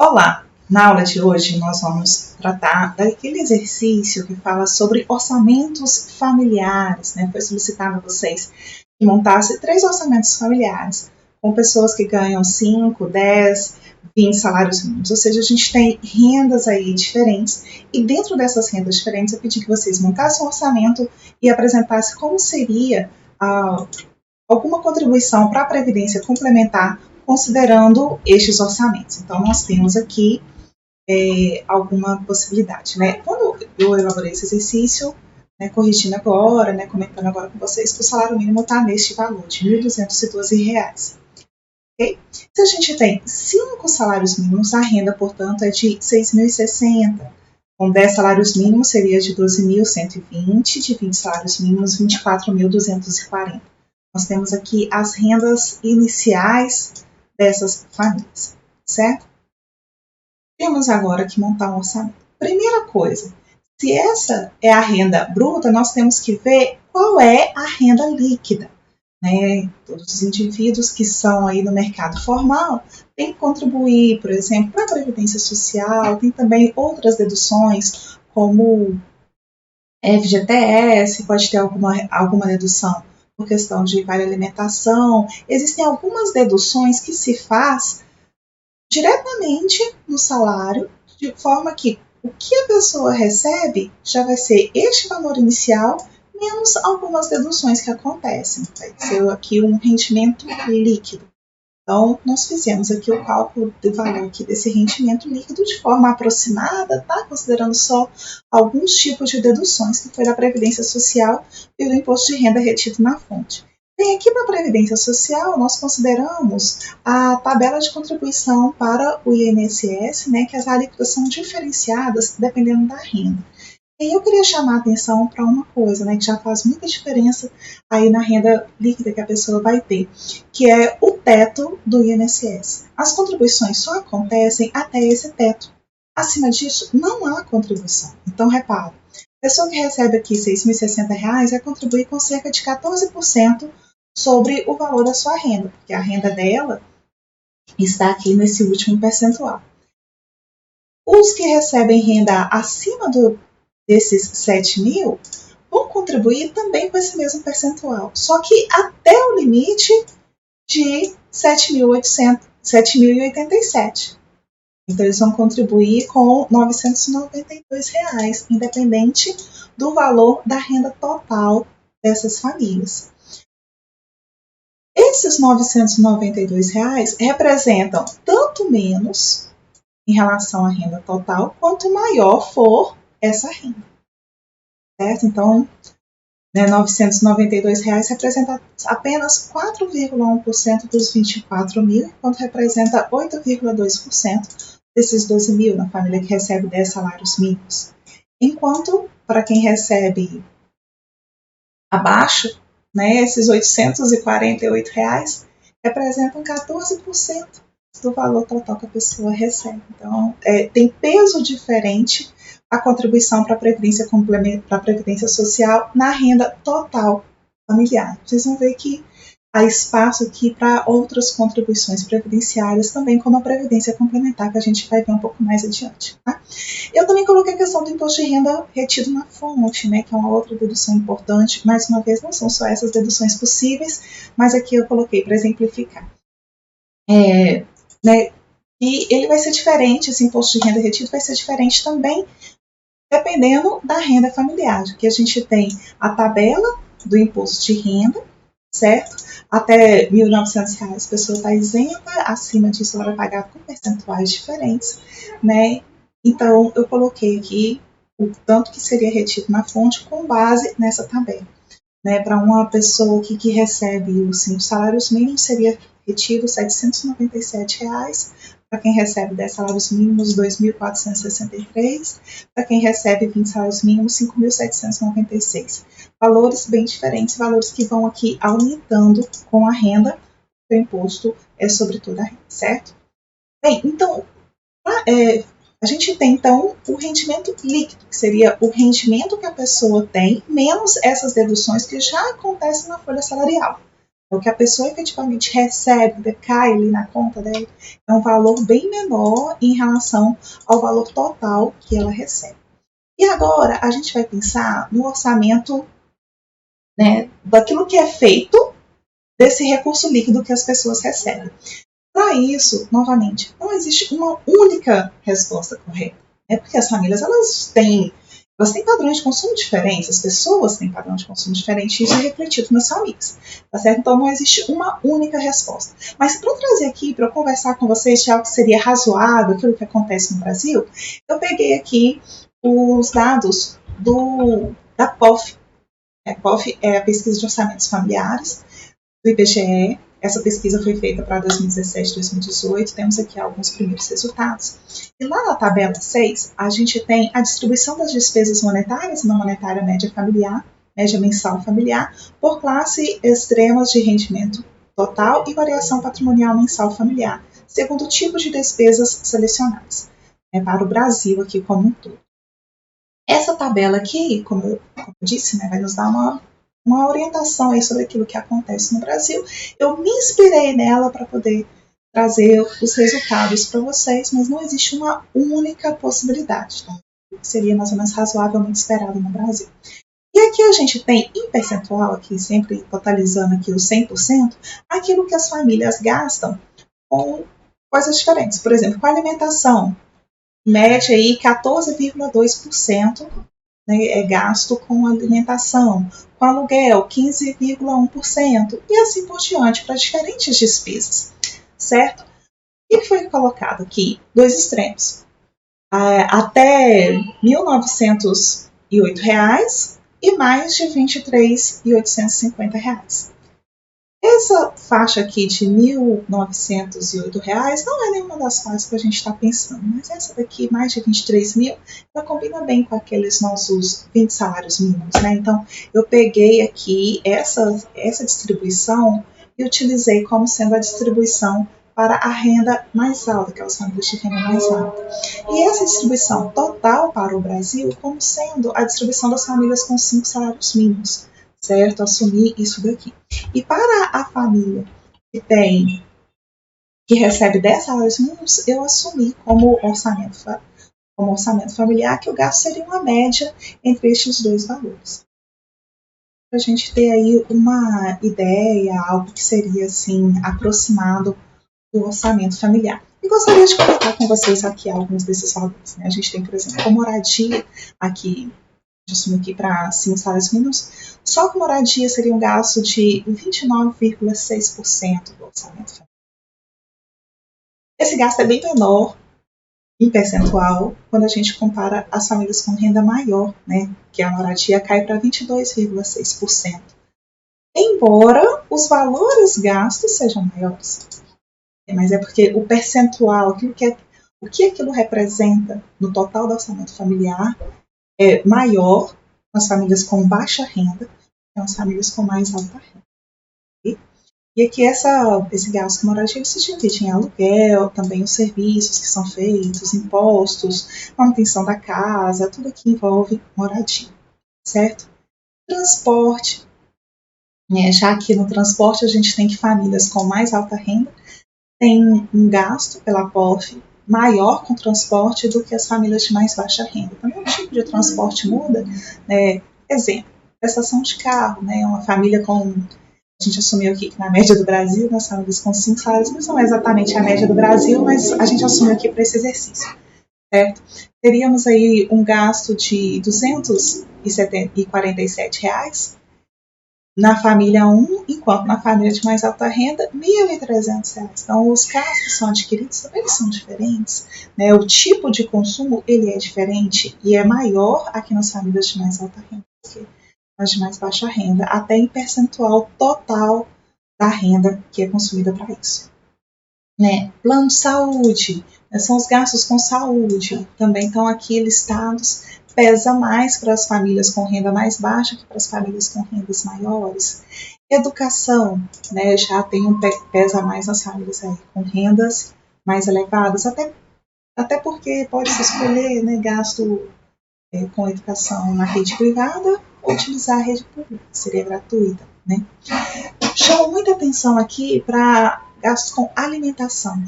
Olá! Na aula de hoje nós vamos tratar daquele exercício que fala sobre orçamentos familiares, né? Foi solicitado a vocês que montassem 3 orçamentos familiares com pessoas que ganham 5, 10, 20 salários mínimos. Ou seja, a gente tem rendas aí diferentes e dentro dessas rendas diferentes eu pedi que vocês montassem um orçamento e apresentassem como seria alguma contribuição para a Previdência complementar considerando estes orçamentos. Então, nós temos aqui alguma possibilidade. Né? Quando eu elaborei esse exercício, né, corrigindo agora, né, comentando agora com vocês, que o salário mínimo está neste valor de R$ 1.212. Okay? Se a gente tem 5 salários mínimos, a renda, portanto, é de R$ 6.060. Com 10 salários mínimos, seria de R$ 12.120, de 20 salários mínimos, R$ 24.240. Nós temos aqui as rendas iniciais dessas famílias, certo? Temos agora que montar um orçamento. Primeira coisa, se essa é a renda bruta, nós temos que ver qual é a renda líquida. Né? Todos os indivíduos que são aí no mercado formal têm que contribuir, por exemplo, para a Previdência Social, tem também outras deduções, como FGTS, pode ter alguma dedução por questão de vale alimentação. Existem algumas deduções que se faz diretamente no salário, de forma que o que a pessoa recebe já vai ser este valor inicial, menos algumas deduções que acontecem. Vai ser aqui um rendimento líquido. Então, nós fizemos aqui o cálculo do valor aqui desse rendimento líquido de forma aproximada, tá? Considerando só alguns tipos de deduções que foi da Previdência Social e do Imposto de Renda retido na fonte. Bem, aqui para a Previdência Social, nós consideramos a tabela de contribuição para o INSS, né, que as alíquotas são diferenciadas dependendo da renda. E eu queria chamar a atenção para uma coisa, né, que já faz muita diferença aí na renda líquida que a pessoa vai ter, que é o teto do INSS. As contribuições só acontecem até esse teto. Acima disso, não há contribuição. Então, repara, a pessoa que recebe aqui R$ 6.060 vai contribuir com cerca de 14% sobre o valor da sua renda, porque a renda dela está aqui nesse último percentual. Os que recebem renda acima desses 7 mil vão contribuir também com esse mesmo percentual, só que até o limite de 7.087. Então, eles vão contribuir com R$ 992, independente do valor da renda total dessas famílias. Esses R$ 992 representam tanto menos em relação à renda total, quanto maior for essa renda. Certo? Então, R$ 992 representa apenas 4,1% dos 24 mil, enquanto representa 8,2% desses 12 mil na família que recebe 10 salários mínimos. Enquanto, para quem recebe abaixo, né, esses R$ 848 representam 14% do valor total que a pessoa recebe. Então, tem peso diferente a contribuição para a Previdência Social na renda total familiar. Vocês vão ver que há espaço aqui para outras contribuições previdenciárias, também como a Previdência Complementar, que a gente vai ver um pouco mais adiante. Tá? Eu também coloquei a questão do imposto de renda retido na fonte, né, que é uma outra dedução importante. Mais uma vez, não são só essas deduções possíveis, mas aqui eu coloquei para exemplificar. Né, e ele vai ser diferente, esse imposto de renda retido vai ser diferente também dependendo da renda familiar, que a gente tem a tabela do imposto de renda, certo? Até R$ 1.900 a pessoa está isenta, acima disso ela vai pagar com percentuais diferentes, né? Então, eu coloquei aqui o tanto que seria retido na fonte com base nessa tabela. Né? Para uma pessoa aqui que recebe os 5 salários mínimos, seria retido R$ 797. Para quem recebe 10 salários mínimos, R$ 2.463. Para quem recebe 20 salários mínimos, R$ 5.796. Valores bem diferentes, valores que vão aqui aumentando com a renda, o imposto é sobre toda a renda, certo? Bem, então, a gente tem, então, o rendimento líquido, que seria o rendimento que a pessoa tem, menos essas deduções que já acontecem na folha salarial. É o que a pessoa efetivamente recebe, cai ali na conta dela, é um valor bem menor em relação ao valor total que ela recebe. E agora a gente vai pensar no orçamento, né, daquilo que é feito desse recurso líquido que as pessoas recebem. Para isso, novamente, não existe uma única resposta correta, né? Porque as famílias elas têm padrões de consumo diferentes, as pessoas têm padrão de consumo diferente, e isso é refletido nas famílias, tá certo? Então não existe uma única resposta. Mas para trazer aqui, para eu conversar com vocês de algo que seria razoável, aquilo que acontece no Brasil, eu peguei aqui os dados da POF. A POF é a Pesquisa de Orçamentos Familiares, do IBGE. Essa pesquisa foi feita para 2017 e 2018. Temos aqui alguns primeiros resultados. E lá na tabela 6, a gente tem a distribuição das despesas monetárias e não monetária média familiar, média mensal familiar, por classe, extremas de rendimento total e variação patrimonial mensal familiar, segundo o tipo de despesas selecionadas, para o Brasil aqui como um todo. Essa tabela aqui, como eu disse, vai nos dar uma orientação aí sobre aquilo que acontece no Brasil. Eu me inspirei nela para poder trazer os resultados para vocês, mas não existe uma única possibilidade, tá? Que seria mais ou menos razoavelmente esperado no Brasil. E aqui a gente tem em percentual, aqui sempre totalizando aqui os 100%, aquilo que as famílias gastam com coisas diferentes. Por exemplo, com a alimentação, mede aí 14,2%, né, é gasto com alimentação, com aluguel 15,1% e assim por diante, para diferentes despesas, certo? E foi colocado aqui dois extremos, até R$ 1.908 e mais de R$ 23.850. Essa faixa aqui de R$ 1.908 não é nenhuma das faixas que a gente está pensando, mas essa daqui, mais de 23 mil, ela combina bem com aqueles nossos 20 salários mínimos, né? Então, eu peguei aqui essa distribuição e utilizei como sendo a distribuição para a renda mais alta, aquelas famílias de renda mais alta. E essa distribuição total para o Brasil como sendo a distribuição das famílias com 5 salários mínimos, certo? Assumir isso daqui. E para a família que recebe 10 salários mínimos, eu assumi como orçamento familiar que o gasto seria uma média entre estes dois valores. Para a gente ter aí uma ideia, algo que seria assim aproximado do orçamento familiar. E gostaria de comentar com vocês aqui alguns desses valores, né? A gente tem, por exemplo, a moradia aqui, assumo aqui para 5 salários mínimos, só com moradia seria um gasto de 29,6% do orçamento familiar. Esse gasto é bem menor em percentual quando a gente compara as famílias com renda maior, né, que a moradia cai para 22,6%. Embora os valores gastos sejam maiores. Mas é porque o percentual, o que aquilo representa no total do orçamento familiar é maior nas famílias com baixa renda que nas famílias com mais alta renda. E aqui esse gasto com moradia se divide em aluguel, também os serviços que são feitos, impostos, manutenção da casa, tudo que envolve moradia, certo? Transporte, já que no transporte a gente tem que famílias com mais alta renda têm um gasto pela POF maior com transporte do que as famílias de mais baixa renda. Também o tipo de transporte muda, né? Exemplo, prestação de carro, né? Uma família com... A gente assumiu aqui que na média do Brasil, nós famílias com 5 salários, não é exatamente a média do Brasil, mas a gente assumiu aqui para esse exercício, certo? Teríamos aí um gasto de R$ 247 na família 1, enquanto na família de mais alta renda, R$ 1.300. Então, os carros que são adquiridos também são diferentes, né? O tipo de consumo ele é diferente e é maior aqui nas famílias de mais alta renda do que nas de mais baixa renda, até em percentual total da renda que é consumida para isso. Né? Plano de saúde, né? São os gastos com saúde, também estão aqui listados, pesa mais para as famílias com renda mais baixa que para as famílias com rendas maiores. Educação, né? Já pesa mais nas famílias aí, com rendas mais elevadas, até porque pode se escolher, né, gasto com educação na rede privada utilizar a rede pública, que seria gratuita, né? Chamo muita atenção aqui para gastos com alimentação,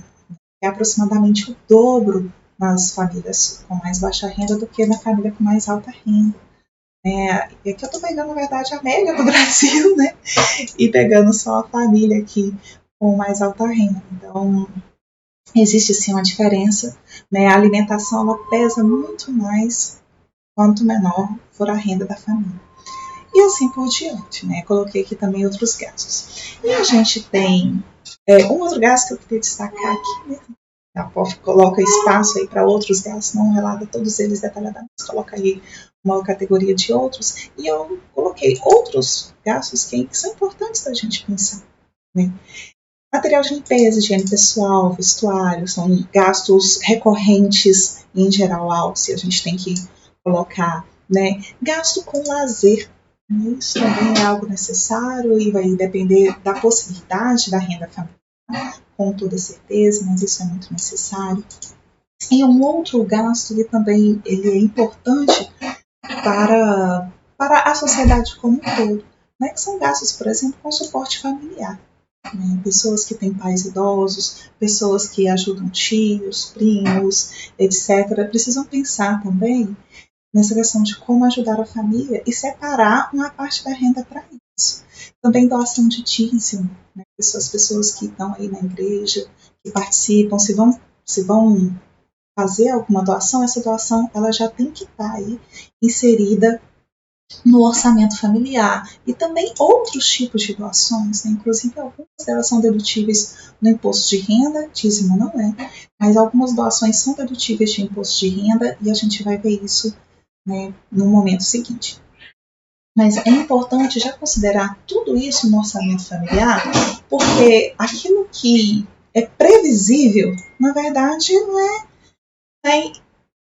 é aproximadamente o dobro nas famílias com mais baixa renda do que na família com mais alta renda. E aqui eu estou pegando, na verdade, a média do Brasil, né? E pegando só a família aqui com mais alta renda. Então, existe sim uma diferença, né? A alimentação ela pesa muito mais quanto menor for a renda da família. E assim por diante, né? Coloquei aqui também outros gastos. E a gente tem um outro gasto que eu queria destacar aqui, né? A POF coloca espaço aí para outros gastos, não relata todos eles detalhadamente, coloca aí uma categoria de outros, e eu coloquei outros gastos que são importantes da gente pensar, né? Material de limpeza, higiene pessoal, vestuário, são gastos recorrentes em geral altos, e a gente tem que colocar, né? Gasto com lazer, né? Isso também é algo necessário e vai depender da possibilidade da renda familiar, com toda certeza, mas isso é muito necessário. E um outro gasto que também ele é importante para a sociedade como um todo, né? Que são gastos, por exemplo, com suporte familiar. Né? Pessoas que têm pais idosos, pessoas que ajudam tios, primos, etc., precisam pensar também nessa questão de como ajudar a família e separar uma parte da renda para isso. Também doação de dízimo, né? As pessoas que estão aí na igreja, que participam, se vão fazer alguma doação, essa doação ela já tem que estar aí inserida no orçamento familiar. E também outros tipos de doações, né? Inclusive algumas delas são dedutíveis no imposto de renda, dízimo não é, mas algumas doações são dedutíveis de imposto de renda e a gente vai ver isso, né, no momento seguinte. Mas é importante já considerar tudo isso no orçamento familiar, porque aquilo que é previsível, na verdade,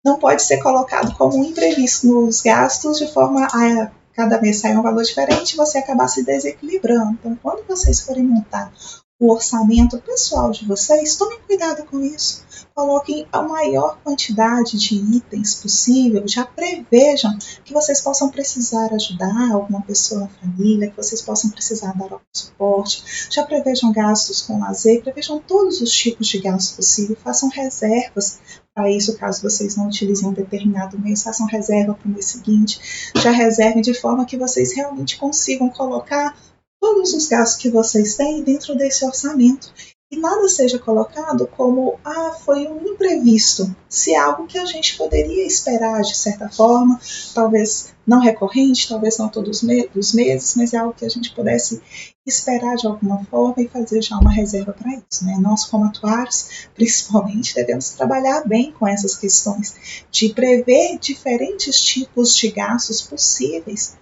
não pode ser colocado como um imprevisto nos gastos de forma a cada mês sair um valor diferente e você acabar se desequilibrando. Então, quando vocês forem montar o orçamento pessoal de vocês, tomem cuidado com isso. Coloquem a maior quantidade de itens possível, já prevejam que vocês possam precisar ajudar alguma pessoa na família, que vocês possam precisar dar algum suporte, já prevejam gastos com lazer, prevejam todos os tipos de gastos possíveis, façam reservas para isso, caso vocês não utilizem um determinado mês, façam reserva para o mês seguinte, já reservem de forma que vocês realmente consigam colocar todos os gastos que vocês têm dentro desse orçamento. E nada seja colocado como, foi um imprevisto, se é algo que a gente poderia esperar de certa forma, talvez não recorrente, talvez não todos os meses, mas é algo que a gente pudesse esperar de alguma forma e fazer já uma reserva para isso, né? Nós, como atuários, principalmente, devemos trabalhar bem com essas questões de prever diferentes tipos de gastos possíveis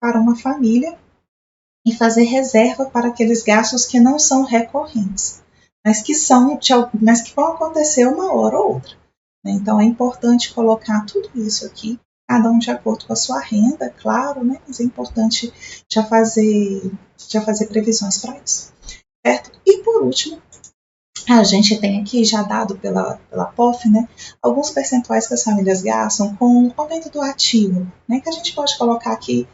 para uma família e fazer reserva para aqueles gastos que não são recorrentes, mas que vão acontecer uma hora ou outra. Né? Então é importante colocar tudo isso aqui, cada um de acordo com a sua renda, claro, né? Mas é importante já fazer previsões para isso. Certo? E por último, a gente tem aqui, já dado pela POF, né, alguns percentuais que as famílias gastam com o aumento do ativo, né, que a gente pode colocar aqui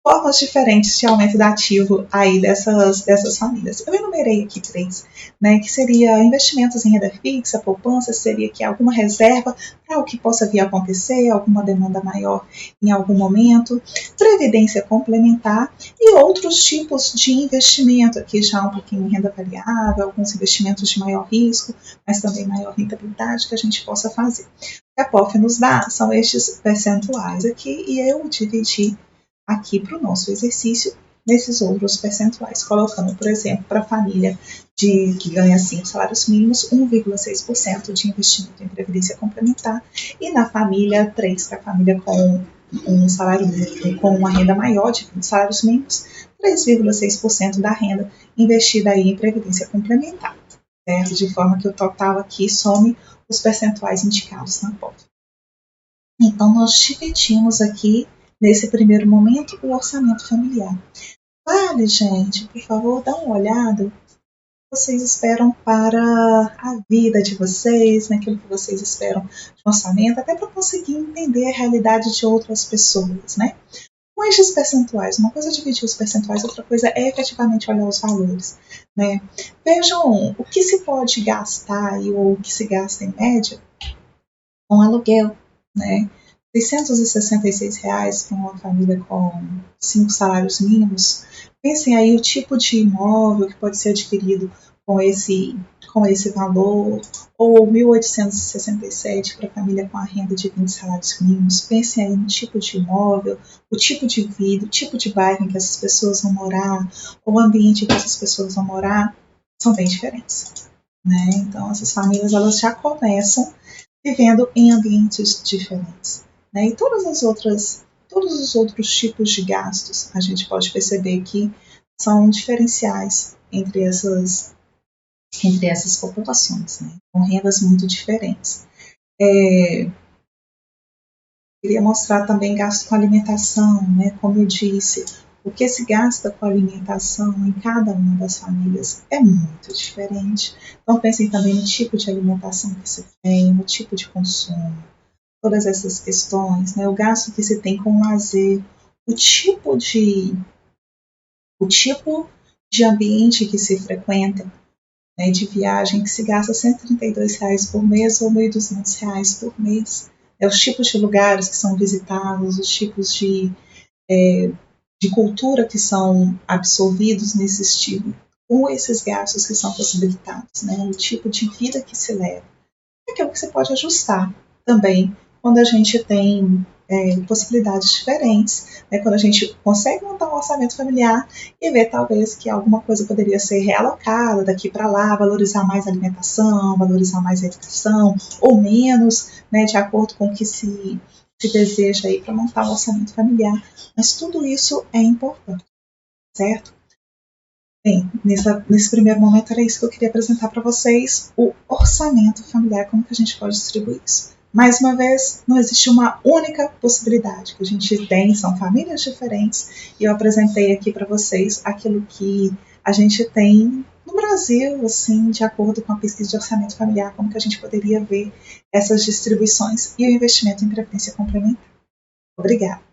formas diferentes de aumento do ativo aí dessas famílias. Eu enumerei aqui 3, né, que seria investimentos em renda fixa, poupança, seria aqui alguma reserva para o que possa vir a acontecer, alguma demanda maior em algum momento, previdência complementar e outros tipos de investimento, aqui já um pouquinho em renda variável, alguns investimentos de maior risco, mas também maior rentabilidade que a gente possa fazer. O que a POF nos dá são estes percentuais aqui e eu dividi aqui para o nosso exercício nesses outros percentuais, colocando, por exemplo, para a família que ganha 5 salários mínimos, 1,6% de investimento em previdência complementar, e na família 3, que é a família com um salário mínimo, com uma renda maior de 20 salários mínimos, 3,6% da renda investida aí em previdência complementar, certo? De forma que o total aqui some os percentuais indicados na POF. Então, nós dividimos aqui nesse primeiro momento, o orçamento familiar. Vale, gente, por favor, dá uma olhada. Vocês esperam para a vida de vocês, naquilo que vocês esperam de orçamento, até para conseguir entender a realidade de outras pessoas, né? com estes percentuais. Uma coisa é dividir os percentuais, outra coisa é efetivamente olhar os valores, né? Vejam o que se pode gastar ou o que se gasta em média com aluguel, né? R$ 666 para uma família com 5 salários mínimos. Pensem aí o tipo de imóvel que pode ser adquirido com esse valor, ou 1.867 para a família com a renda de 20 salários mínimos. Pensem aí no tipo de imóvel, o tipo de vida, o tipo de bairro em que essas pessoas vão morar, o ambiente em que essas pessoas vão morar, são bem diferentes, né? Então, essas famílias elas já começam vivendo em ambientes diferentes, né? E todos os outros tipos de gastos, a gente pode perceber que são diferenciais entre essas populações, né? Com rendas muito diferentes. Queria mostrar também gasto com alimentação, né? Como eu disse, o que se gasta com alimentação em cada uma das famílias é muito diferente. Então pensem também no tipo de alimentação que se tem, no tipo de consumo, todas essas questões, né? O gasto que se tem com lazer, o tipo de ambiente que se frequenta, né, de viagem, que se gasta R$ 132 por mês ou R$ 1.200 por mês. Os tipos de lugares que são visitados, os tipos de cultura que são absorvidos nesse estilo, com esses gastos que são possibilitados, né, o tipo de vida que se leva. É aquilo que você pode ajustar também quando a gente tem possibilidades diferentes, né? Quando a gente consegue montar um orçamento familiar e ver talvez que alguma coisa poderia ser realocada daqui para lá, valorizar mais a alimentação, valorizar mais a educação, ou menos, né, de acordo com o que se deseja para montar um orçamento familiar. Mas tudo isso é importante, certo? Bem, nesse primeiro momento era isso que eu queria apresentar para vocês, o orçamento familiar, como que a gente pode distribuir isso. Mais uma vez, não existe uma única possibilidade. O que a gente tem são famílias diferentes e eu apresentei aqui para vocês aquilo que a gente tem no Brasil, assim, de acordo com a pesquisa de orçamento familiar, como que a gente poderia ver essas distribuições e o investimento em previdência complementar. Obrigada.